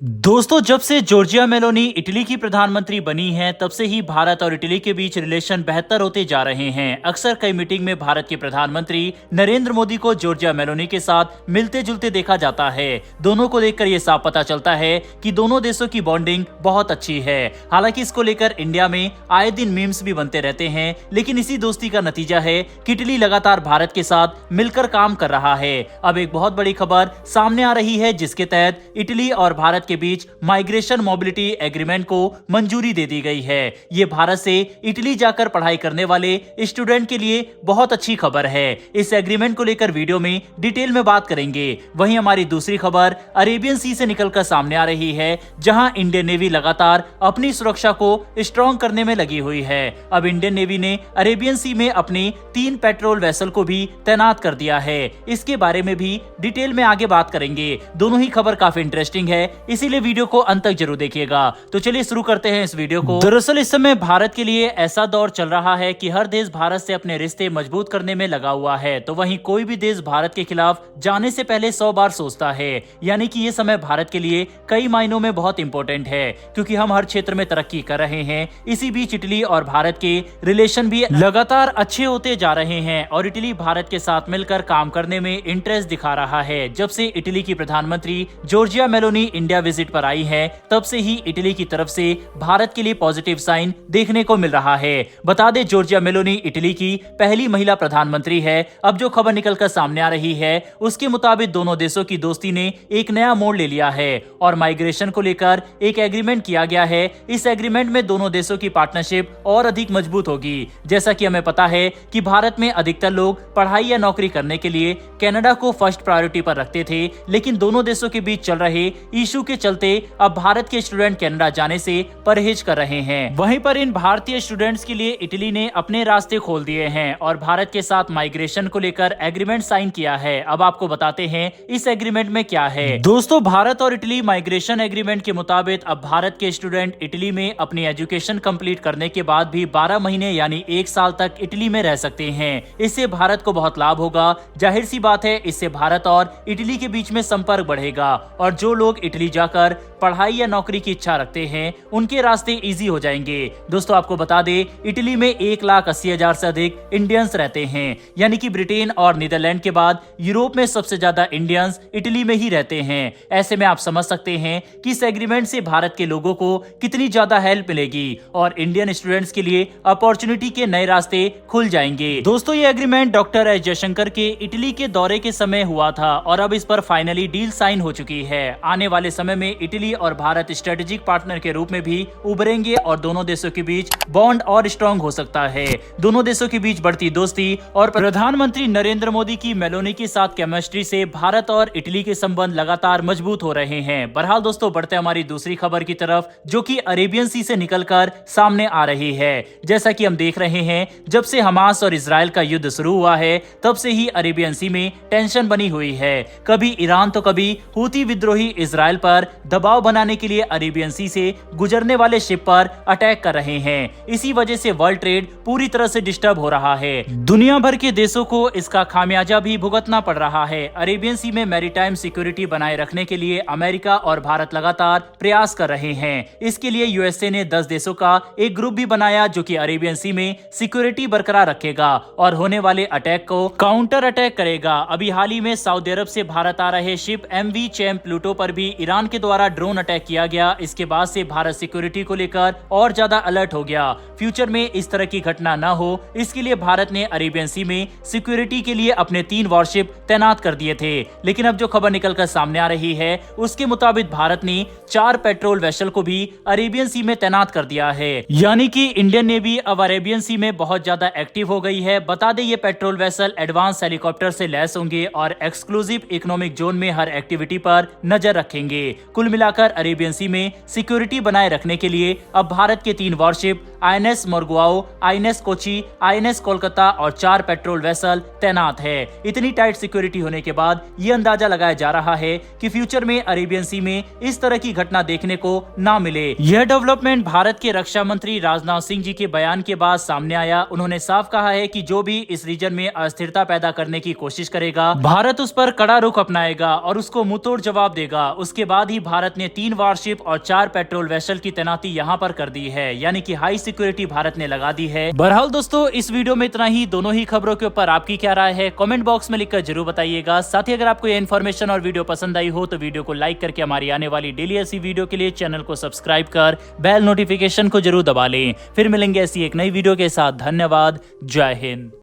दोस्तों, जब से जॉर्जिया मेलोनी इटली की प्रधानमंत्री बनी हैं, तब से ही भारत और इटली के बीच रिलेशन बेहतर होते जा रहे हैं। अक्सर कई मीटिंग में भारत के प्रधानमंत्री नरेंद्र मोदी को जॉर्जिया मेलोनी के साथ मिलते जुलते देखा जाता है। दोनों को देखकर ये साफ पता चलता है कि दोनों देशों की बॉन्डिंग बहुत अच्छी है। हालांकि इसको लेकर इंडिया में आए दिन मीम्स भी बनते रहते हैं, लेकिन इसी दोस्ती का नतीजा है कि इटली लगातार भारत के साथ मिलकर काम कर रहा है। अब एक बहुत बड़ी खबर सामने आ रही है, जिसके तहत इटली और भारत के बीच माइग्रेशन मोबिलिटी एग्रीमेंट को मंजूरी दे दी गई है। ये भारत से इटली जाकर पढ़ाई करने वाले स्टूडेंट के लिए बहुत अच्छी खबर है। इस एग्रीमेंट को लेकर वीडियो में डिटेल में बात करेंगे। वहीं हमारी दूसरी खबर अरेबियन सी से निकलकर सामने आ रही है, जहां इंडियन नेवी लगातार अपनी सुरक्षा को स्ट्रॉन्ग करने में लगी हुई है। अब इंडियन नेवी ने अरेबियन सी में अपनी 3 पेट्रोल वेसल को भी तैनात कर दिया है। इसके बारे में भी डिटेल में आगे बात करेंगे। दोनों ही खबर काफी इंटरेस्टिंग है, इसीलिए वीडियो को अंत तक जरूर देखिएगा। तो चलिए शुरू करते हैं इस वीडियो को। दरअसल इस समय भारत के लिए ऐसा दौर चल रहा है कि हर देश भारत से अपने रिश्ते मजबूत करने में लगा हुआ है। तो वहीं कोई भी देश भारत के खिलाफ जाने से पहले 100 बार सोचता है। यानी कि ये समय भारत के लिए कई मायनों में बहुत इंपॉर्टेंट है, क्योंकि हम हर क्षेत्र में तरक्की कर रहे हैं। इसी बीच इटली और भारत के रिलेशन भी लगातार अच्छे होते जा रहे हैं और इटली भारत के साथ मिलकर काम करने में इंटरेस्ट दिखा रहा है। जब से इटली की प्रधानमंत्री जॉर्जिया मेलोनी इंडिया विजिट पर आई है, तब से ही इटली की तरफ से भारत के लिए पॉजिटिव साइन देखने को मिल रहा है। बता दें, जॉर्जिया मेलोनी इटली की पहली महिला प्रधानमंत्री है। अब जो खबर निकलकर सामने आ रही है, उसके मुताबिक दोनों देशों की दोस्ती ने एक नया मोड़ ले लिया है और माइग्रेशन को लेकर एक एग्रीमेंट किया गया है। इस एग्रीमेंट में दोनों देशों की पार्टनरशिप और अधिक मजबूत होगी। जैसा कि हमें पता है कि भारत में अधिकतर लोग पढ़ाई या नौकरी करने के लिए कनाडा को फर्स्ट प्रायोरिटी पर रखते थे, लेकिन दोनों देशों के बीच चल रहे इशू के चलते अब भारत के स्टूडेंट कनाडा जाने से परहेज कर रहे हैं। वहीं पर इन भारतीय स्टूडेंट्स के लिए इटली ने अपने रास्ते खोल दिए हैं और भारत के साथ माइग्रेशन को लेकर एग्रीमेंट साइन किया है। अब आपको बताते हैं इस एग्रीमेंट में क्या है। दोस्तों, भारत और इटली माइग्रेशन एग्रीमेंट के मुताबिक अब भारत के स्टूडेंट इटली में अपनी एजुकेशन कंप्लीट करने के बाद भी 12 महीने यानी 1 साल तक इटली में रह सकते हैं। इससे भारत को बहुत लाभ होगा। जाहिर सी बात है, इससे भारत और इटली के बीच में संपर्क बढ़ेगा और जो लोग इटली जाकर पढ़ाई या नौकरी की इच्छा रखते हैं, उनके रास्ते इजी हो जाएंगे। दोस्तों, आपको बता दें, इटली में 1,80,000 से अधिक इंडियंस रहते हैं। यानी कि ब्रिटेन और नीदरलैंड के बाद यूरोप में सबसे ज्यादा इंडियंस इटली में ही रहते हैं। ऐसे में आप समझ सकते हैं कि इस एग्रीमेंट से भारत के लोगों को कितनी ज्यादा हेल्प मिलेगी और इंडियन स्टूडेंट्स के लिए अपॉर्चुनिटी के नए रास्ते खुल जाएंगे। दोस्तों, ये एग्रीमेंट डॉक्टर एस जयशंकर के इटली के दौरे के समय हुआ था और अब इस पर फाइनली डील साइन हो चुकी है। आने वाले समय में इटली और भारत स्ट्रेटेजिक पार्टनर के रूप में भी उभरेंगे और दोनों देशों के बीच बॉन्ड और स्ट्रॉन्ग हो सकता है। दोनों देशों के बीच बढ़ती दोस्ती और प्रधानमंत्री नरेंद्र मोदी की मेलोनी के साथ केमिस्ट्री से भारत और इटली के संबंध लगातार मजबूत हो रहे हैं। बहरहाल दोस्तों, बढ़ते हमारी दूसरी खबर की तरफ, जो कि अरेबियन सी से निकलकर सामने आ रही है। जैसा कि हम देख रहे हैं, जब से हमास और इजराइल का युद्ध शुरू हुआ है, तब से ही अरेबियन सी में टेंशन बनी हुई है। कभी ईरान तो कभी हूती विद्रोही इजराइल पर दबाव बनाने के लिए अरेबियन सी से गुजरने वाले शिप पर अटैक कर रहे हैं। इसी वजह से वर्ल्ड ट्रेड पूरी तरह से डिस्टर्ब हो रहा है। दुनिया भर के देशों को इसका खामियाजा भी भुगतना पड़ रहा है। अरेबियन सी में मैरीटाइम सिक्योरिटी बनाए रखने के लिए अमेरिका और भारत लगातार प्रयास कर रहे हैं। इसके लिए यूएसए ने 10 देशों का एक ग्रुप भी बनाया, जो कि अरेबियन सी में सिक्योरिटी बरकरार रखेगा और होने वाले अटैक को काउंटर अटैक करेगा। अभी हाल ही में सऊदी अरब से भारत आ रहे शिप MV चैंप प्लूटो पर भी ईरान के द्वारा ड्रोन अटैक किया गया। इसके बाद से भारत सिक्योरिटी को लेकर और ज्यादा अलर्ट हो गया। फ्यूचर में इस तरह की घटना न हो, इसके लिए भारत ने अरेबियन सी में सिक्योरिटी के लिए अपने 3 वॉरशिप तैनात कर दिए थे। लेकिन अब जो खबर निकलकर सामने आ रही है, उसके मुताबिक भारत ने 4 पेट्रोल वेसल को भी अरेबियन सी में तैनात कर दिया है। यानी कि इंडियन नेवी अब अरेबियन सी में बहुत ज्यादा एक्टिव हो गई है। बता दें, ये पेट्रोल वेसल एडवांस हेलीकॉप्टर से लैस होंगे और एक्सक्लूसिव इकोनॉमिक जोन में हर एक्टिविटी पर नजर रखेंगे। कुल मिलाकर अरेबियन सी में सिक्योरिटी बनाए रखने के लिए अब भारत के 3 worship INS मोरगुआओ, INS Kochi, INS Kolkata और 4 पेट्रोल वेसल तैनात है। इतनी टाइट सिक्योरिटी होने के बाद ये अंदाजा लगाया जा रहा है कि फ्यूचर में अरेबियन सी में इस तरह की घटना देखने को ना मिले। यह डेवलपमेंट भारत के रक्षा मंत्री राजनाथ सिंह जी के बयान के बाद सामने आया। उन्होंने साफ कहा है कि जो भी इस रीजन में अस्थिरता पैदा करने की कोशिश करेगा, भारत उस पर कड़ा रुख अपनाएगा और उसको मुंहतोड़ जवाब देगा। उसके बाद ही भारत ने 3 वारशिप और 4 पेट्रोल वेसल की तैनाती यहाँ पर कर दी है, यानी कि हाई सिक्योरिटी भारत ने लगा दी है। बहरहाल दोस्तों, इस वीडियो में इतना ही। दोनों ही खबरों के ऊपर आपकी क्या राय है, कमेंट बॉक्स में लिखकर जरूर बताइएगा। साथ ही अगर आपको ये इन्फॉर्मेशन और वीडियो पसंद आई हो तो वीडियो को लाइक करके हमारी आने वाली डेली ऐसी वीडियो के लिए चैनल को सब्सक्राइब कर बेल नोटिफिकेशन को जरूर दबा लें। फिर मिलेंगे ऐसी एक नई वीडियो के साथ। धन्यवाद। जय हिंद।